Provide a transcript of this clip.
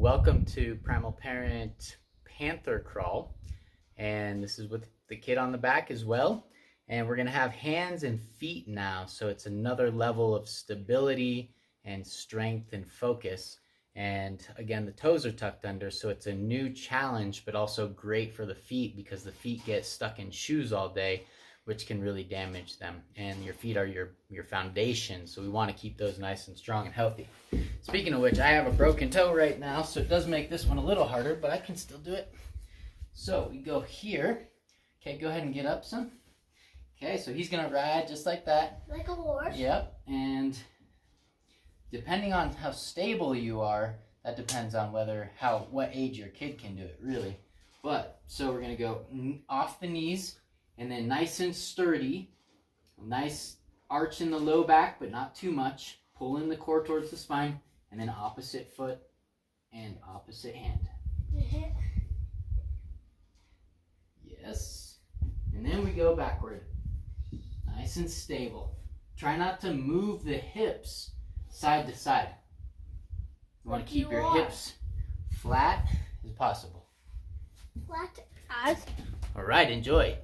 welcome to Primal Parent Panther Crawl. And this is with the kid on the back as well. And we're gonna have hands and feet now. So it's another level of stability and strength and focus. And again, the toes are tucked under, so it's a new challenge, but also great for the feet because the feet get stuck in shoes all day, which can really damage them. And your feet are your foundation, so we want to keep those nice and strong and healthy. Speaking of which, I have a broken toe right now, so it does make this one a little harder, but I can still do it. So we go here. Okay, go ahead and get up some. Okay, so he's gonna ride just like that. Like a horse? Yep, and depending on how stable you are, that depends on what age your kid can do it, really. But, so we're gonna go off the knees, and then nice and sturdy, nice arch in the low back, but not too much. Pulling the core towards the spine, and then opposite foot and opposite hand. Yes. And then we go backward. Nice and stable. Try not to move the hips side to side. You want to keep your hips flat as possible. Flat as. All right, enjoy.